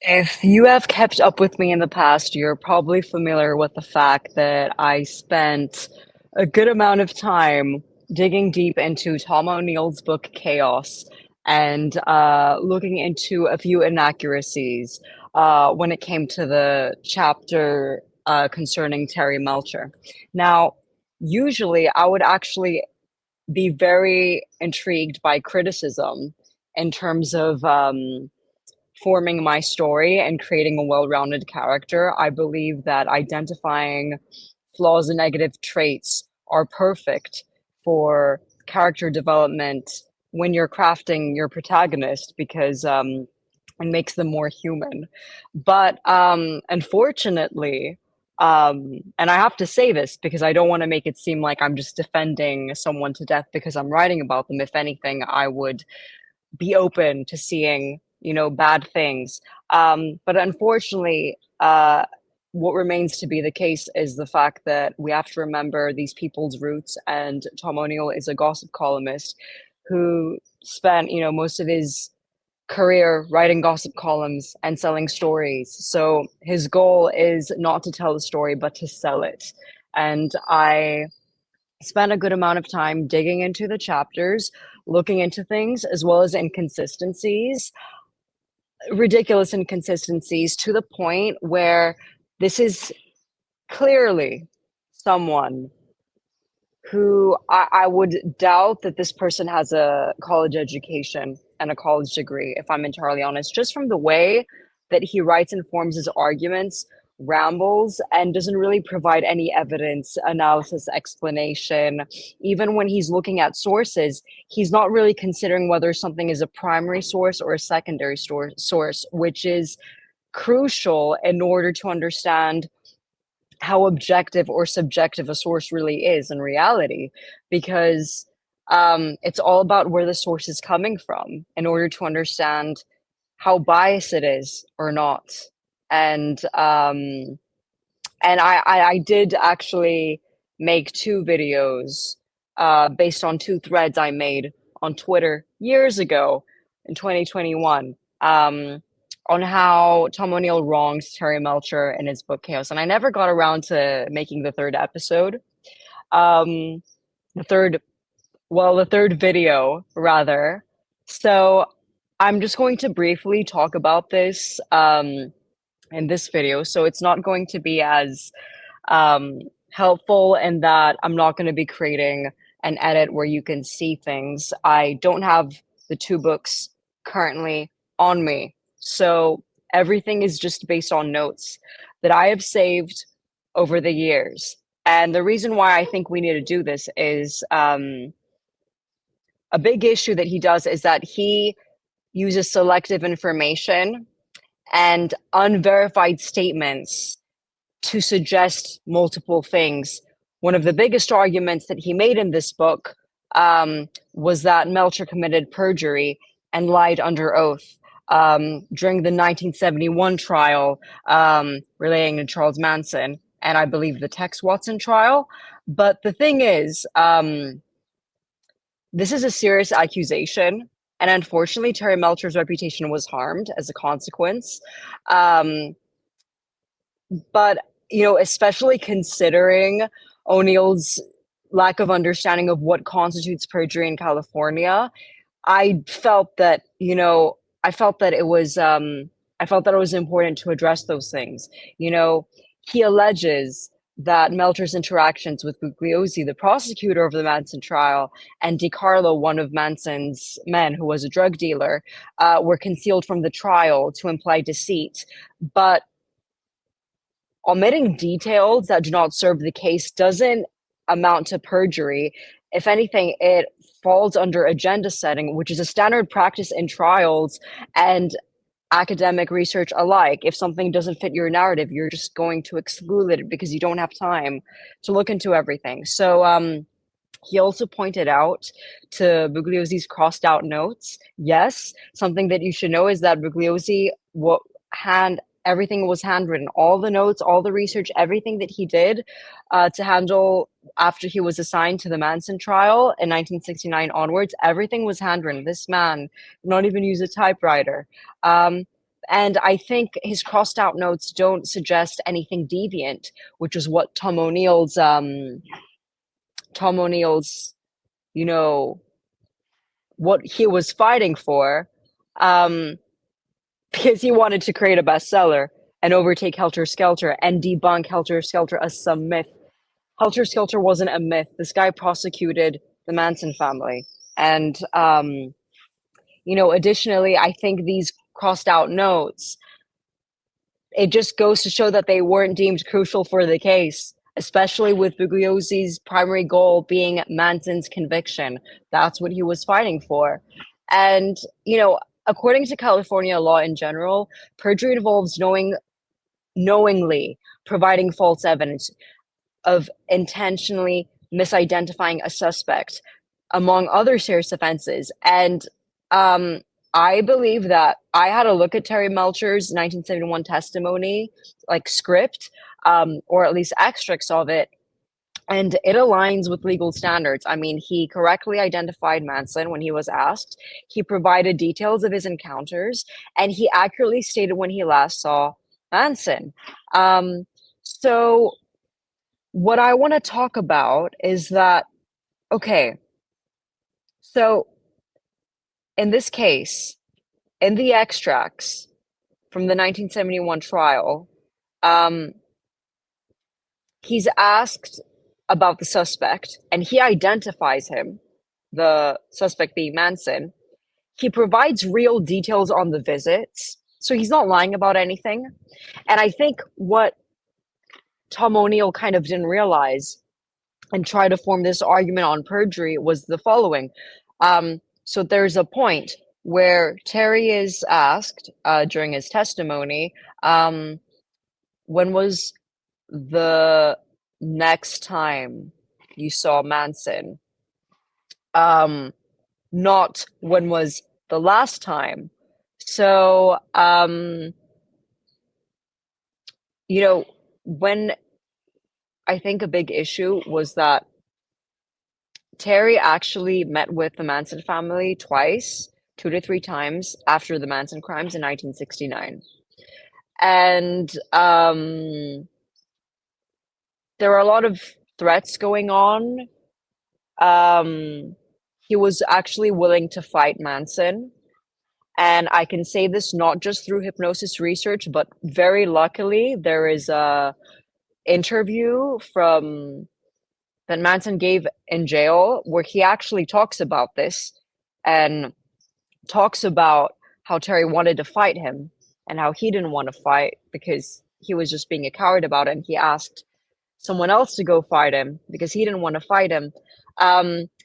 If you have kept up with me in the past, you're probably familiar with the fact that I spent a good amount of time digging deep into Tom O'Neill's book Chaos and looking into a few inaccuracies when it came to the chapter concerning Terry Melcher. Now, usually I would actually be very intrigued by criticism in terms of forming my story and creating a well-rounded character. I believe that identifying flaws and negative traits are perfect for character development when you're crafting your protagonist because it makes them more human. But unfortunately, and I have to say this because I don't want to make it seem like I'm just defending someone to death because I'm writing about them. If anything, I would be open to seeing, bad things. But unfortunately, what remains to be the case is the fact that we have to remember these people's roots. And Tom O'Neill is a gossip columnist who spent, most of his career writing gossip columns and selling stories. So his goal is not to tell the story, but to sell it. And I spent a good amount of time digging into the chapters, looking into things, as well as inconsistencies, ridiculous inconsistencies to the point where this is clearly someone who I would doubt that this person has a college education and a college degree, if I'm entirely honest, just from the way that he writes and forms his arguments, rambles, and doesn't really provide any evidence, analysis, explanation. Even when he's looking at sources, he's not really considering whether something is a primary source or a secondary source, which is crucial in order to understand how objective or subjective a source really is in reality, because it's all about where the source is coming from in order to understand how biased it is or not. And I did actually make two videos based on two threads I made on Twitter years ago in 2021. On how Tom O'Neill wrongs Terry Melcher in his book Chaos. And I never got around to making the third episode. Um, the third, the third video, rather. So I'm just going to briefly talk about this in this video. So it's not going to be as um, helpful in that I'm not going to be creating an edit where you can see things. I don't have the two books currently on me. So everything is just based on notes that I have saved over the years. And the reason why I think we need to do this is a big issue that he does is that he uses selective information and unverified statements to suggest multiple things. One of the biggest arguments that he made in this book was that Melcher committed perjury and lied under oath during the 1971 trial relating to Charles Manson, and I believe the Tex Watson trial. But the thing is, this is a serious accusation, and unfortunately, Terry Melcher's reputation was harmed as a consequence. But especially considering O'Neill's lack of understanding of what constitutes perjury in California, I felt that I felt that it was important to address those things. He alleges that Melcher's interactions with Bugliosi, the prosecutor of the Manson trial, and DiCarlo, one of Manson's men who was a drug dealer, were concealed from the trial to imply deceit. But omitting details that do not serve the case doesn't amount to perjury. If anything, it falls under agenda setting, which is a standard practice in trials and academic research alike. If something doesn't fit your narrative, you're just going to exclude it because you don't have time to look into everything. So he also pointed out to Bugliosi's crossed out notes. Yes, something that you should know is that Bugliosi everything was handwritten. All the notes, all the research, everything that he did to handle after he was assigned to the Manson trial in 1969 onwards, everything was handwritten. This man did not even use a typewriter. And I think his crossed out notes don't suggest anything deviant, which is what Tom O'Neill's, you know, what he was fighting for, um, because he wanted to create a bestseller and overtake Helter Skelter and debunk Helter Skelter as some myth. Helter Skelter wasn't a myth. This guy prosecuted the Manson family. And, additionally, I think these crossed out notes, it just goes to show that they weren't deemed crucial for the case, especially with Bugliosi's primary goal being Manson's conviction. That's what he was fighting for. And, according to California law in general, perjury involves knowingly providing false evidence, of intentionally misidentifying a suspect, among other serious offenses. And I believe that I had a look at Terry Melcher's 1971 testimony, like script, or at least extracts of it, and it aligns with legal standards. I mean, he correctly identified Manson when he was asked. He provided details of his encounters, and he accurately stated when he last saw Manson. So what I want to talk about is that, okay, so in this case, in the extracts from the 1971 trial, he's asked about the suspect, and he identifies him, the suspect being Manson. He provides real details on the visits, so he's not lying about anything. And I think what Tom O'Neill kind of didn't realize and try to form this argument on perjury was the following. So there's a point where Terry is asked during his testimony, when was the next time you saw Manson? Not when was the last time. So, when I think a big issue was that Terry actually met with the Manson family twice, 2 to 3 times after the Manson crimes in 1969. And there were a lot of threats going on. He was actually willing to fight Manson. And I can say this not just through hypnosis research, but very luckily, there is a interview that Manson gave in jail where he actually talks about this and talks about how Terry wanted to fight him and how he didn't want to fight because he was just being a coward about it. And he asked someone else to go fight him because he didn't want to fight him.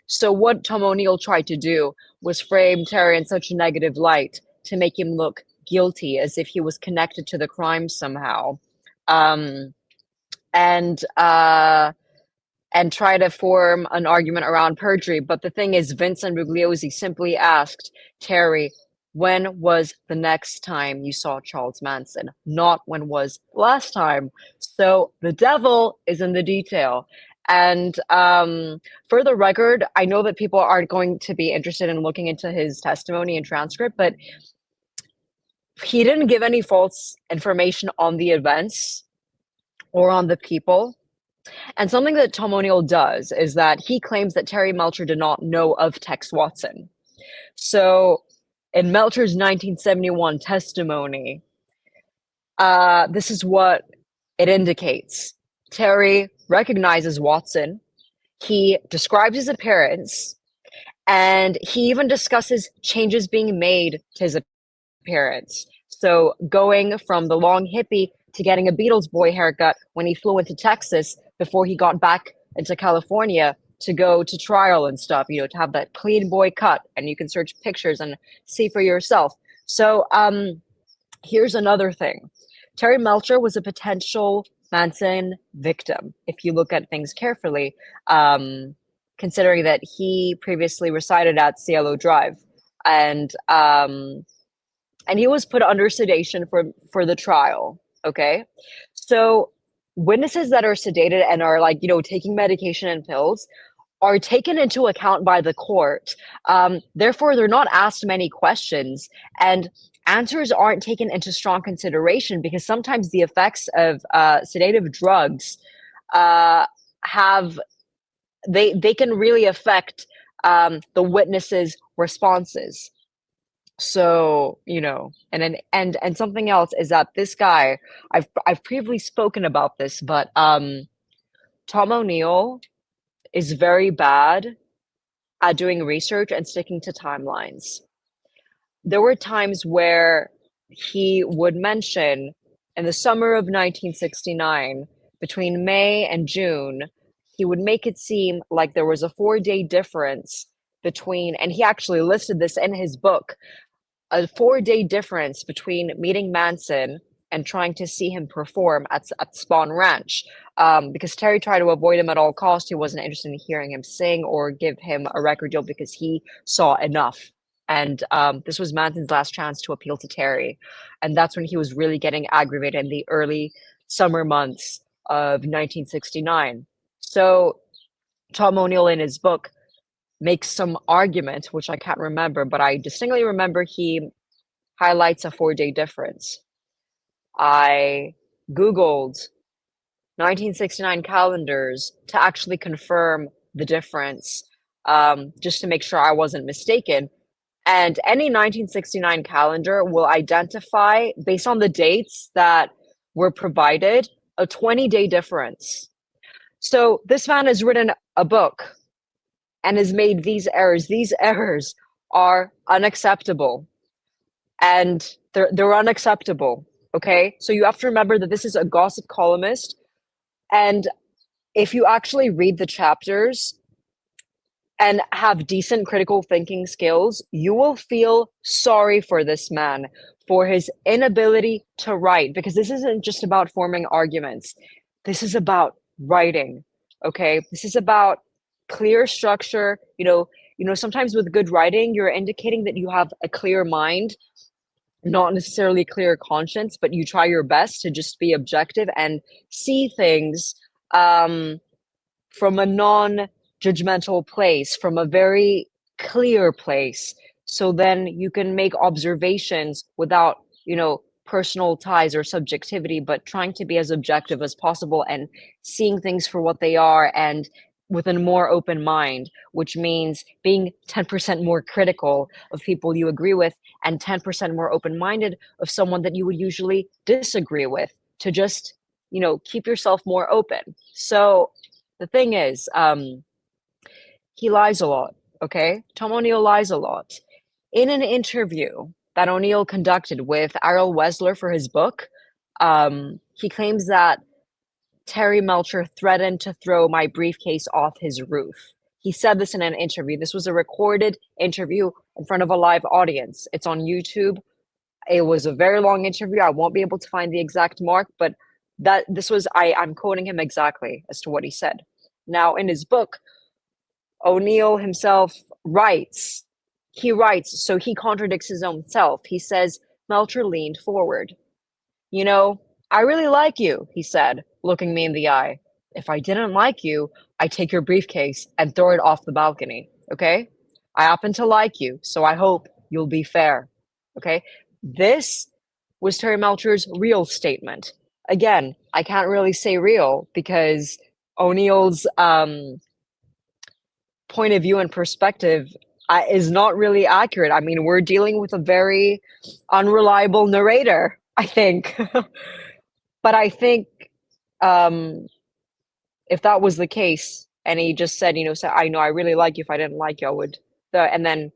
So what Tom O'Neill tried to do was frame Terry in such a negative light to make him look guilty, as if he was connected to the crime somehow. And try to form an argument around perjury. But the thing is, Vincent Bugliosi simply asked Terry, when was the next time you saw Charles Manson? Not when was last time. So the devil is in the detail. And for the record, I know that people aren't going to be interested in looking into his testimony and transcript, but he didn't give any false information on the events or on the people. And something that Tom O'Neill does is that he claims that Terry Melcher did not know of Tex Watson. So in Melcher's 1971 testimony, this is what it indicates. Terry recognizes Watson. He describes his appearance, and he even discusses changes being made to his appearance. So going from the long hippie to getting a Beatles boy haircut when he flew into Texas before he got back into California to go to trial and stuff, to have that clean boy cut, and you can search pictures and see for yourself. So here's another thing. Terry Melcher was a potential Manson victim, if you look at things carefully, considering that he previously resided at Cielo Drive, and he was put under sedation for the trial. Okay, so witnesses that are sedated and are taking medication and pills are taken into account by the court. Therefore, they're not asked many questions, and answers aren't taken into strong consideration because sometimes the effects of sedative drugs have they can really affect the witnesses' responses. So, and something else is that this guy, I've previously spoken about this, but Tom O'Neill is very bad at doing research and sticking to timelines. There were times where he would mention in the summer of 1969, between May and June, he would make it seem like there was a 4-day difference between, and he actually listed this in his book, a 4-day difference between meeting Manson and trying to see him perform at Spawn Ranch. Because Terry tried to avoid him at all costs. He wasn't interested in hearing him sing or give him a record deal because he saw enough. And this was Manson's last chance to appeal to Terry. And that's when he was really getting aggravated in the early summer months of 1969. So Tom O'Neill in his book makes some argument, which I can't remember, but I distinctly remember he highlights a 4-day difference. I Googled 1969 calendars to actually confirm the difference, just to make sure I wasn't mistaken. And any 1969 calendar will identify, based on the dates that were provided, a 20-day difference. So this man has written a book and has made these errors. These errors are unacceptable. And they're unacceptable. Okay? So you have to remember that this is a gossip columnist. And if you actually read the chapters and have decent critical thinking skills, you will feel sorry for this man for his inability to write, because this isn't just about forming arguments. This is about writing. Okay? This is about clear structure. Sometimes with good writing, you're indicating that you have a clear mind, not necessarily clear conscience, but you try your best to just be objective and see things from a non-judgmental place, from a very clear place. So then you can make observations without, personal ties or subjectivity, but trying to be as objective as possible and seeing things for what they are and with a more open mind, which means being 10% more critical of people you agree with and 10% more open-minded of someone that you would usually disagree with, to just, keep yourself more open. So the thing is, he lies a lot, okay? Tom O'Neill lies a lot. In an interview that O'Neill conducted with Ariel Wessler for his book, he claims that Terry Melcher threatened to throw my briefcase off his roof. He said this in an interview. This was a recorded interview in front of a live audience. It's on YouTube. It was a very long interview. I won't be able to find the exact mark, but I'm quoting him exactly as to what he said. Now, in his book, O'Neill himself writes, so he contradicts his own self. He says, Melcher leaned forward. I really like you, he said, looking me in the eye. If I didn't like you, I'd take your briefcase and throw it off the balcony, okay? I happen to like you, so I hope you'll be fair, okay? This was Terry Melcher's real statement. Again, I can't really say real because O'Neill's point of view and perspective is not really accurate. I mean, we're dealing with a very unreliable narrator, I think. But I think if that was the case, and he just said, I know I really like you. If I didn't like you, I would. And then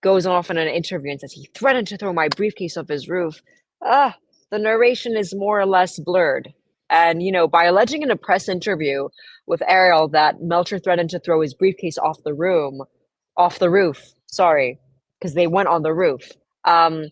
goes off in an interview and says he threatened to throw my briefcase off his roof. The narration is more or less blurred. And, by alleging in a press interview with Ariel that Melcher threatened to throw his briefcase off the roof, sorry, because they went on the roof. They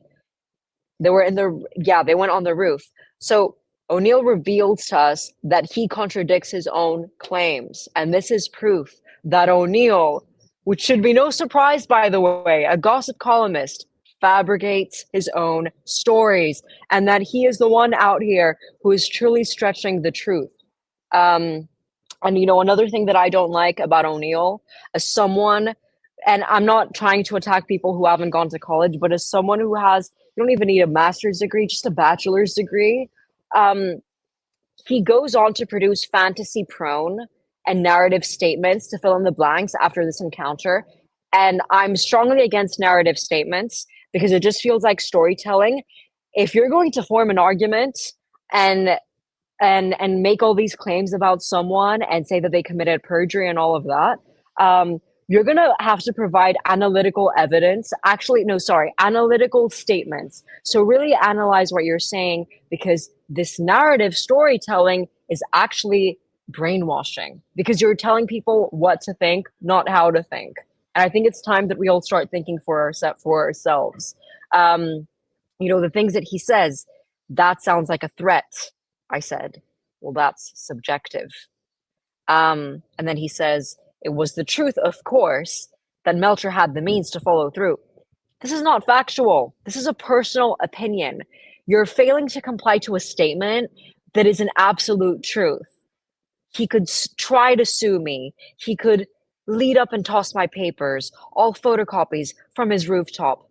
went on the roof. So O'Neill reveals to us that he contradicts his own claims. And this is proof that O'Neill, which should be no surprise, by the way, a gossip columnist, fabricates his own stories, and that he is the one out here who is truly stretching the truth. And another thing that I don't like about O'Neill, as someone, and I'm not trying to attack people who haven't gone to college, but as someone who has, you don't even need a master's degree, just a bachelor's degree. Um, he goes on to produce fantasy prone and narrative statements to fill in the blanks after this encounter. And I'm strongly against narrative statements because it just feels like storytelling. If you're going to form an argument and make all these claims about someone and say that they committed perjury and all of that, you're going to have to provide analytical evidence. Actually, no, sorry, analytical statements. So really analyze what you're saying, because this narrative storytelling is actually brainwashing, because you're telling people what to think, not how to think. And I think it's time that we all start thinking for ourselves. The things that he says, that sounds like a threat. I said, well, that's subjective. And then he says, it was the truth, of course, that Melcher had the means to follow through. This is not factual. This is a personal opinion. You're failing to comply to a statement that is an absolute truth. He could try to sue me. He could lead up and toss my papers, all photocopies, from his rooftop.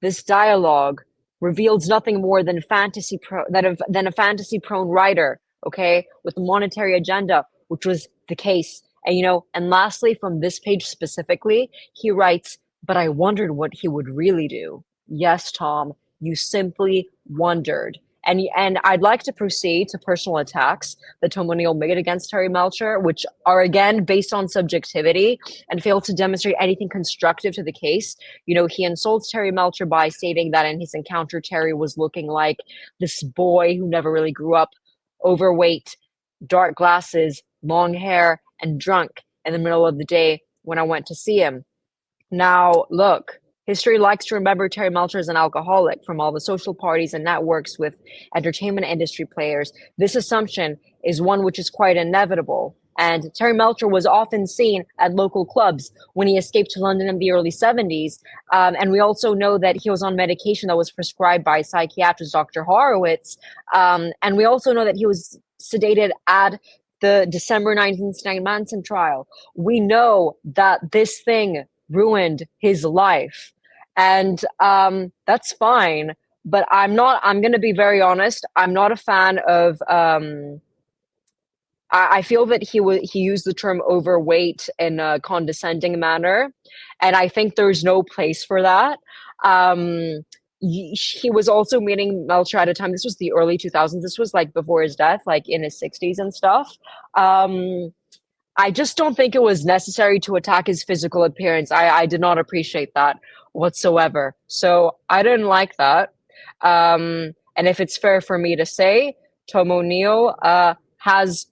This dialogue reveals nothing more than than a fantasy prone writer, okay, with a monetary agenda, which was the case. And lastly, from this page specifically, he writes, but I wondered what he would really do. Yes, Tom, you simply wondered. And I'd like to proceed to personal attacks that Tom O'Neill made against Terry Melcher, which are again based on subjectivity and fail to demonstrate anything constructive to the case. He insults Terry Melcher by stating that in his encounter, Terry was looking like this boy who never really grew up, overweight, dark glasses, long hair, and drunk in the middle of the day when I went to see him. Now, look, history likes to remember Terry Melcher as an alcoholic from all the social parties and networks with entertainment industry players. This assumption is one which is quite inevitable. And Terry Melcher was often seen at local clubs when he escaped to London in the early 70s. And we also know that he was on medication that was prescribed by psychiatrist Dr. Horowitz. And we also know that he was sedated at the December 1969 Manson trial. We know that this thing ruined his life. And that's fine. But I'm going to be very honest. I'm not a fan of, I feel that he used the term overweight in a condescending manner. And I think there's no place for that. He was also meeting Melcher at a time. This was the early 2000s. This was like before his death, like in his 60s and stuff. I just don't think it was necessary to attack his physical appearance. I did not appreciate that whatsoever. So I didn't like that. And if it's fair for me to say, Tom O'Neill has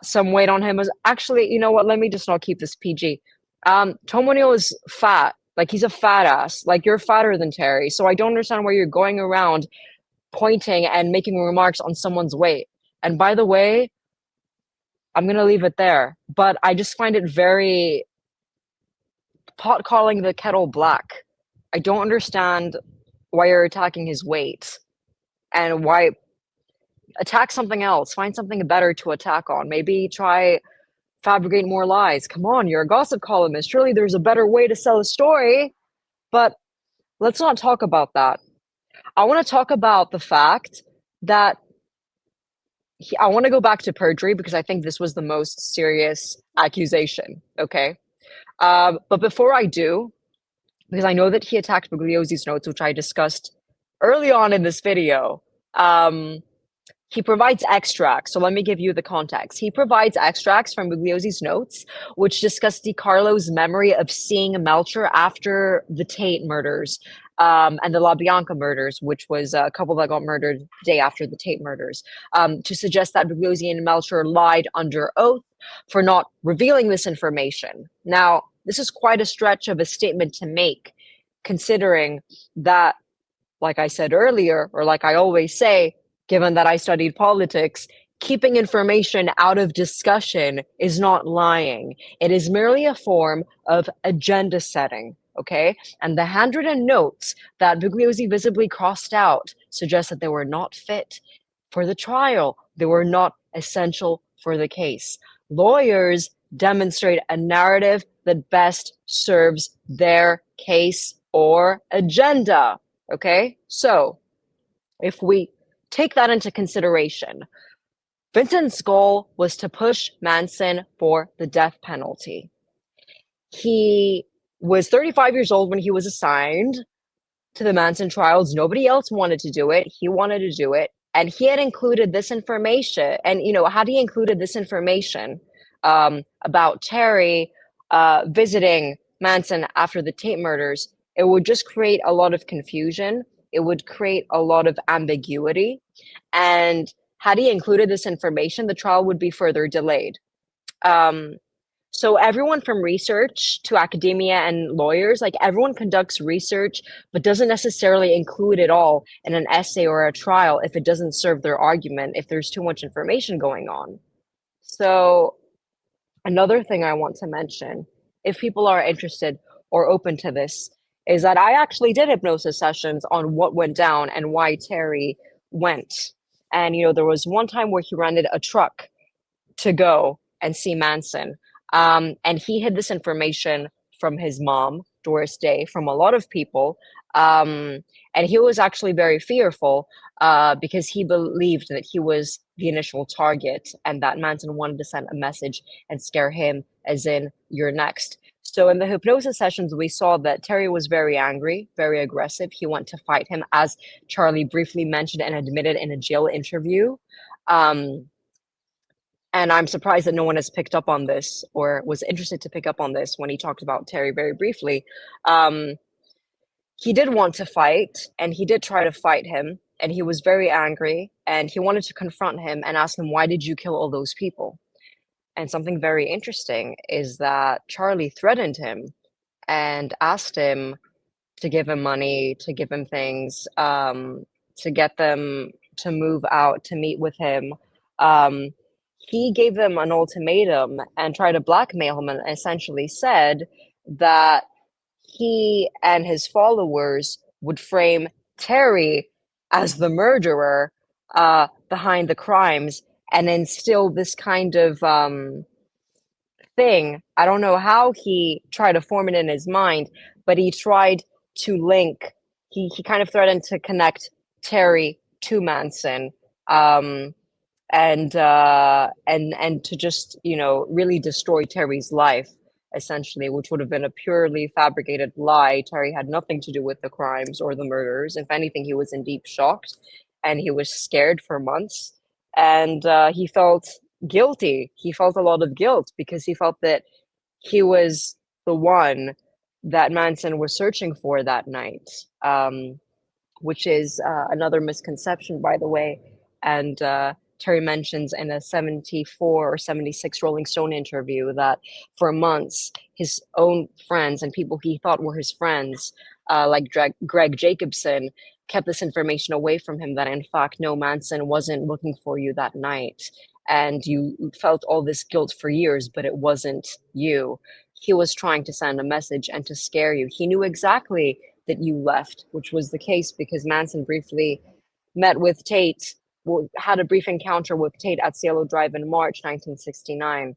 some weight on him. Actually, you know what? Let me just not keep this PG. Tom O'Neill is fat. Like, he's a fat ass. Like, you're fatter than Terry. So I don't understand why you're going around pointing and making remarks on someone's weight. And by the way, I'm going to leave it there. But I just find it very pot calling the kettle black. I don't understand why you're attacking his weight, and why attack something else. Find something better to attack on. Maybe try fabricate more lies. Come on, you're a gossip columnist. Surely there's a better way to sell a story. But let's not talk about that. I want to talk about the fact that I want to go back to perjury, because I think this was the most serious accusation. Okay. But before I do, because I know that he attacked Bugliosi's notes, which I discussed early on in this video, he provides extracts. So let me give you the context. He provides extracts from Bugliosi's notes, which discuss DiCarlo's memory of seeing Melcher after the Tate murders and the LaBianca murders, which was a couple that got murdered the day after the Tate murders, to suggest that Bugliosi and Melcher lied under oath for not revealing this information. Now, this is quite a stretch of a statement to make, considering that, like I said earlier, or like I always say, given that I studied politics, keeping information out of discussion is not lying. It is merely a form of agenda setting, okay? And the handwritten notes that Bugliosi visibly crossed out suggest that they were not fit for the trial. They were not essential for the case. Lawyers demonstrate a narrative that best serves their case or agenda. Okay? So, if we take that into consideration, Vincent's goal was to push Manson for the death penalty. He was 35 years old when he was assigned to the Manson trials. Nobody else wanted to do it. He wanted to do it. And he had included this information. And, had he included this information about Terry visiting Manson after the Tate murders, it would just create a lot of confusion. It would create a lot of ambiguity. And had he included this information, the trial would be further delayed. Um, so everyone from research to academia and lawyers, like everyone conducts research, but doesn't necessarily include it all in an essay or a trial if it doesn't serve their argument, if there's too much information going on. So another thing I want to mention, if people are interested or open to this, is that I actually did hypnosis sessions on what went down and why Terry went. And, there was one time where he rented a truck to go and see Manson. And he hid this information from his mom, Doris Day, from a lot of people. And he was actually very fearful because he believed that he was the initial target and that Manson wanted to send a message and scare him, as in, you're next. So in the hypnosis sessions, we saw that Terry was very angry, very aggressive. He went to fight him, as Charlie briefly mentioned and admitted in a jail interview. And I'm surprised that no one has picked up on this or was interested to pick up on this when he talked about Terry very briefly. He did want to fight, and he did try to fight him, and he was very angry, and he wanted to confront him and ask him, why did you kill all those people? And something very interesting is that Charlie threatened him and asked him to give him money, to give him things, to get them to move out, to meet with him. He gave them an ultimatum and tried to blackmail him, and essentially said that he and his followers would frame Terry as the murderer behind the crimes and instill this kind of thing. I don't know how he tried to form it in his mind, but he tried to link, he kind of threatened to connect Terry to Manson. And to just really destroy Terry's life, essentially, which would have been a purely fabricated lie. Terry had nothing to do with the crimes or the murders. If anything, he was in deep shock, and he was scared for months, and he felt guilty. He felt a lot of guilt because he felt that he was the one that Manson was searching for that night, which is another misconception, by the way. And Terry mentions in a 74 or 76 Rolling Stone interview that for months, his own friends and people he thought were his friends, like Greg Jacobson, kept this information away from him, that in fact, no, Manson wasn't looking for you that night. And you felt all this guilt for years, but it wasn't you. He was trying to send a message and to scare you. He knew exactly that you left, which was the case because Manson briefly met with Tate, had a brief encounter with Tate at Cielo Drive in March 1969,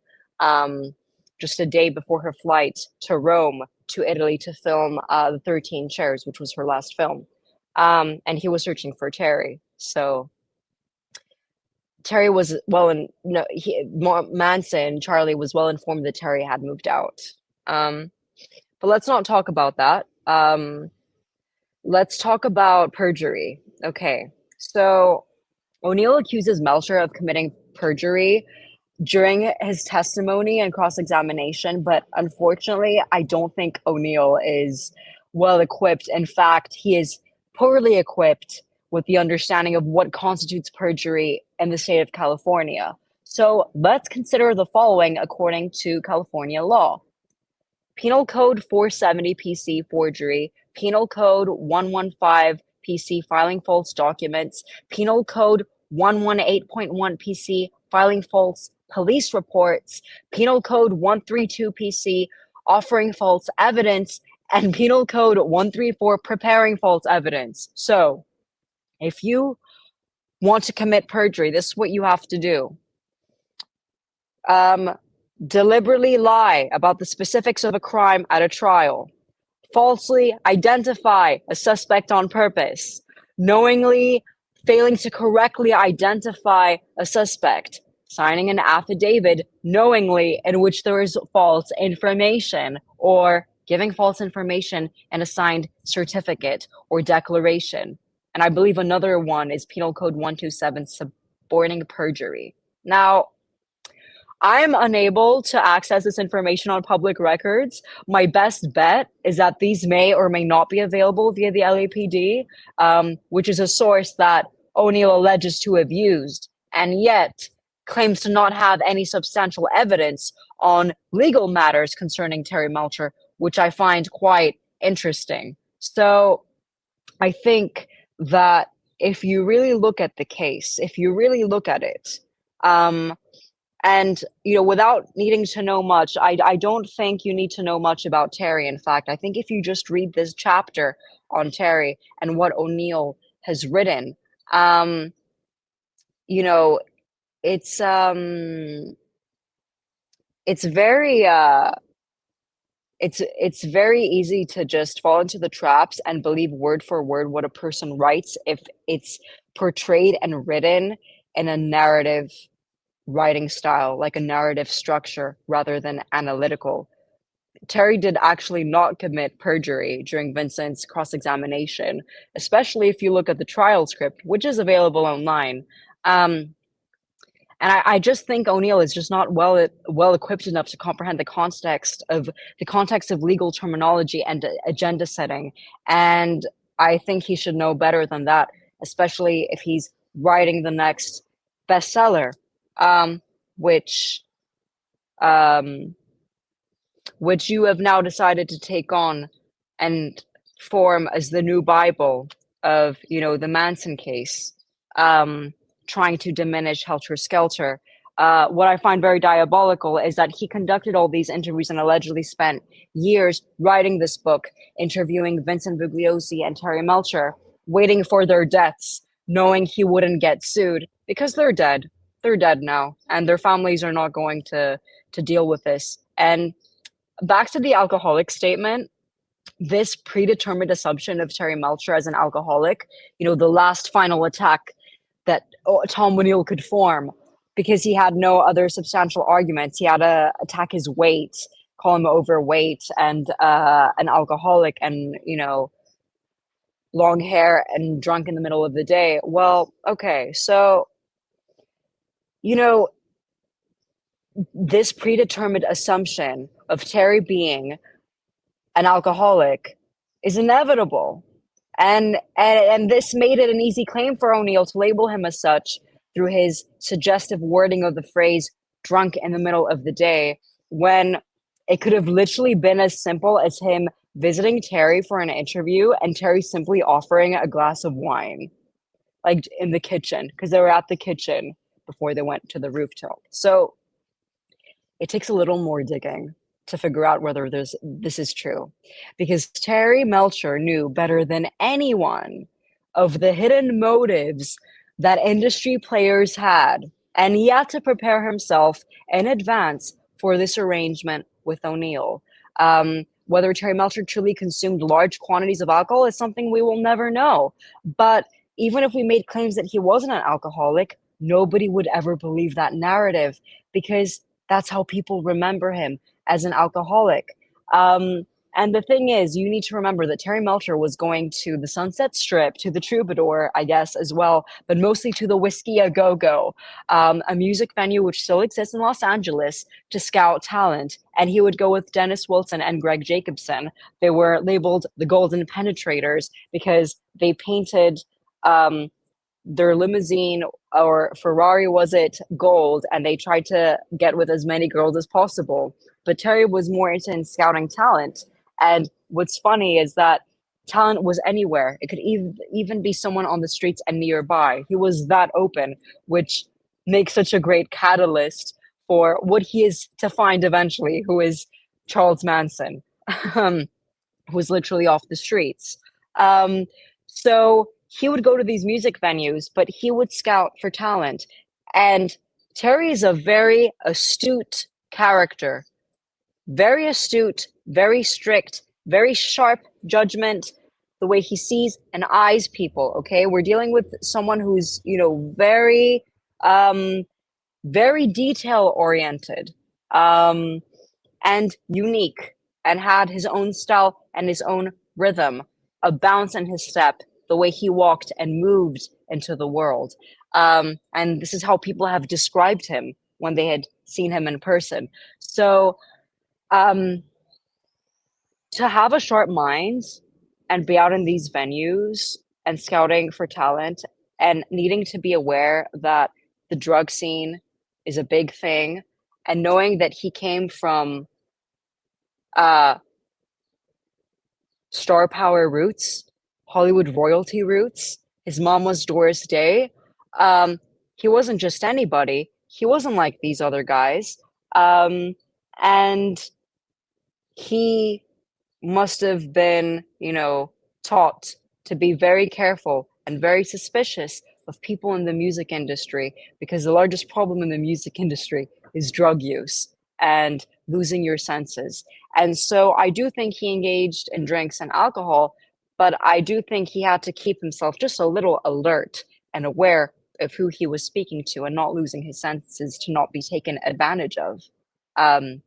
just a day before her flight to Rome, to Italy, to film The 13 Chairs, which was her last film. And he was searching for Terry. So Terry was Manson, Charlie was well informed that Terry had moved out. But let's not talk about that. Let's talk about perjury. Okay, so O'Neill accuses Melcher of committing perjury during his testimony and cross-examination, but unfortunately, I don't think O'Neill is well equipped. In fact, he is poorly equipped with the understanding of what constitutes perjury in the state of California. So let's consider the following according to California law. Penal Code 470 PC, forgery. Penal Code 115 PC, filing false documents. Penal Code 118.1 PC, filing false police reports. Penal Code 132 PC, offering false evidence. And Penal Code 134, preparing false evidence. So if you want to commit perjury, this is what you have to do. deliberately lie about the specifics of a crime at a trial, falsely identify a suspect on purpose, knowingly failing to correctly identify a suspect, signing an affidavit knowingly in which there is false information, or giving false information in a signed certificate or declaration. And I believe another one is Penal Code 127, suborning perjury. Now, I'm unable to access this information on public records. My best bet is that these may or may not be available via the LAPD, which is a source that O'Neill alleges to have used, and yet claims to not have any substantial evidence on legal matters concerning Terry Melcher, which I find quite interesting. So I think that if you really look at the case, if you really look at it, um, and, without needing to know much, I don't think you need to know much about Terry. In fact, I think if you just read this chapter on Terry and what O'Neill has written, um, you know, it's it's very it's very easy to just fall into the traps and believe word for word what a person writes if it's portrayed and written in a narrative writing style, like a narrative structure rather than analytical. Terry did actually not commit perjury during Vincent's cross-examination, especially if you look at the trial script, which is available online. And I just think O'Neill is just not well equipped enough to comprehend the context of legal terminology and agenda setting. And I think he should know better than that, especially if he's writing the next bestseller, um, which um, which you have now decided to take on and form as the new Bible of, the Manson case, trying to diminish Helter Skelter. What I find very diabolical is that he conducted all these interviews and allegedly spent years writing this book, interviewing Vincent Bugliosi and Terry Melcher, waiting for their deaths, knowing he wouldn't get sued because they're dead. They're dead now, and their families are not going to deal with this. And back to the alcoholic statement, this predetermined assumption of Terry Melcher as an alcoholic, the last final attack that Tom O'Neill could form, because he had no other substantial arguments. He had to attack his weight, call him overweight and an alcoholic, and long hair and drunk in the middle of the day. Well, okay, so you know this predetermined assumption of Terry being an alcoholic is inevitable. And this made it an easy claim for O'Neill to label him as such through his suggestive wording of the phrase drunk in the middle of the day, when it could have literally been as simple as him visiting Terry for an interview and Terry simply offering a glass of wine, like in the kitchen, because they were at the kitchen before they went to the rooftop. So it takes a little more digging to figure out whether this is true, because Terry Melcher knew better than anyone of the hidden motives that industry players had, and he had to prepare himself in advance for this arrangement with O'Neill. Whether Terry Melcher truly consumed large quantities of alcohol is something we will never know. But even if we made claims that he wasn't an alcoholic, nobody would ever believe that narrative, because that's how people remember him, as an alcoholic. And the thing is, you need to remember that Terry Melcher was going to the Sunset Strip, to the Troubadour, I guess, as well, but mostly to the Whiskey A Go-Go, a music venue which still exists in Los Angeles, to scout talent. And he would go with Dennis Wilson and Greg Jacobson. They were labeled the Golden Penetrators because they painted their limousine, or Ferrari, was it, gold, and they tried to get with as many girls as possible. But Terry was more into in scouting talent. And what's funny is that talent was anywhere. It could even be someone on the streets and nearby. He was that open, which makes such a great catalyst for what he is to find eventually, who is Charles Manson, who was literally off the streets. So he would go to these music venues, but he would scout for talent. And Terry is a very astute character, very astute, very strict, very sharp judgment, the way he sees and eyes people. Okay, we're dealing with someone who's, um, very detail oriented, and unique, and had his own style and his own rhythm, a bounce in his step, the way he walked and moved into the world. And this is how people have described him when they had seen him in person. So, um, to have a sharp mind and be out in these venues and scouting for talent and needing to be aware that the drug scene is a big thing, and knowing that he came from uh, star power roots, Hollywood royalty roots. His mom was Doris Day. Um, he wasn't just anybody. He wasn't like these other guys. Um, and he must have been, taught to be very careful and very suspicious of people in the music industry, because the largest problem in the music industry is drug use and losing your senses. And so I do think he engaged in drinks and alcohol, but I do think he had to keep himself just a little alert and aware of who he was speaking to and not losing his senses to not be taken advantage of, um,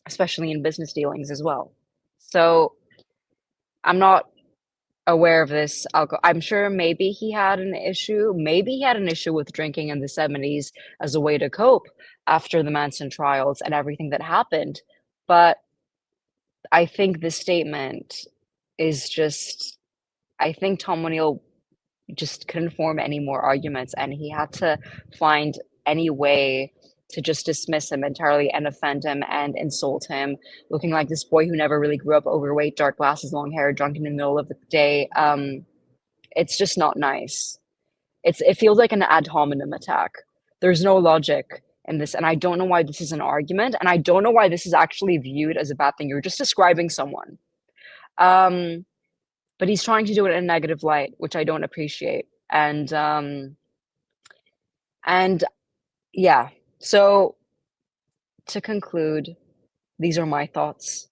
especially in business dealings as well. So I'm not aware of this alcohol. I'm sure maybe he had an issue. Maybe he had an issue with drinking in the 70s as a way to cope after the Manson trials and everything that happened. But I think this statement is just, I think Tom O'Neill just couldn't form any more arguments, and he had to find any way to just dismiss him entirely and offend him and insult him, looking like this boy who never really grew up, overweight, dark glasses, long hair, drunk in the middle of the day. It's just not nice. It feels like an ad hominem attack. There's no logic in this, and I don't know why this is an argument, and I don't know why this is actually viewed as a bad thing. You're just describing someone. Um, but he's trying to do it in a negative light, which I don't appreciate. And yeah. So to conclude, these are my thoughts.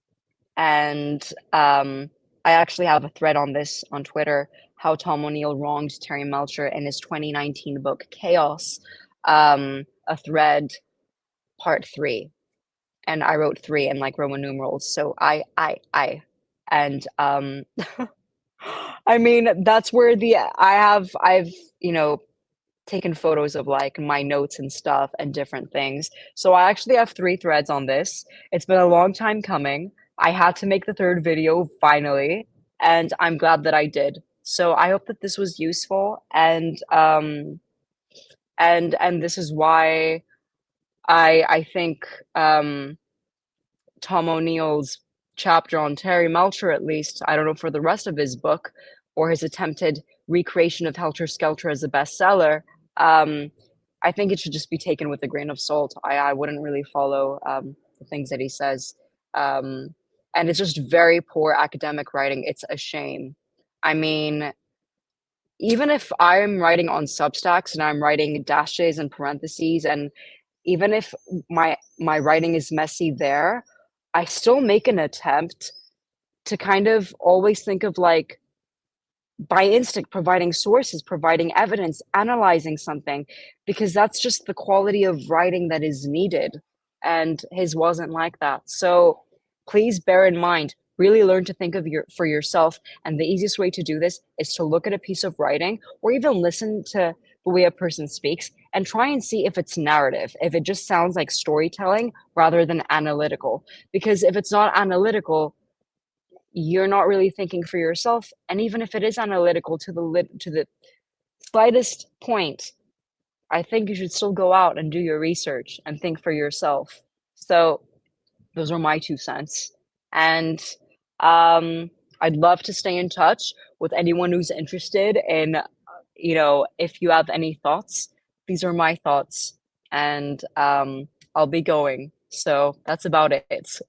And I actually have a thread on this on Twitter, how Tom O'Neill wronged Terry Melcher in his 2019 book Chaos, a thread part 3. And I wrote 3 in like Roman numerals. So I. And I mean, that's where I've, taken photos of like my notes and stuff and different things. So I actually have 3 threads on this. It's been a long time coming. I had to make the 3rd video finally, and I'm glad that I did. So I hope that this was useful, and this is why I think Tom O'Neill's chapter on Terry Melcher, at least, I don't know for the rest of his book or his attempted recreation of Helter Skelter as a bestseller, I think it should just be taken with a grain of salt. I wouldn't really follow the things that he says. And it's just very poor academic writing. It's a shame. I mean, even if I'm writing on Substacks and I'm writing dashes and parentheses, and even if my writing is messy there, I still make an attempt to kind of always think of like by instinct, providing sources, providing evidence, analyzing something, because that's just the quality of writing that is needed. And his wasn't like that. So please bear in mind, really learn to think of for yourself. And the easiest way to do this is to look at a piece of writing or even listen to the way a person speaks and try and see if it's narrative, if it just sounds like storytelling rather than analytical. Because if it's not analytical, you're not really thinking for yourself. And even if it is analytical to the slightest point, I think you should still go out and do your research and think for yourself. So those are my 2 cents. And I'd love to stay in touch with anyone who's interested in, if you have any thoughts. These are my thoughts, and I'll be going. So that's about it.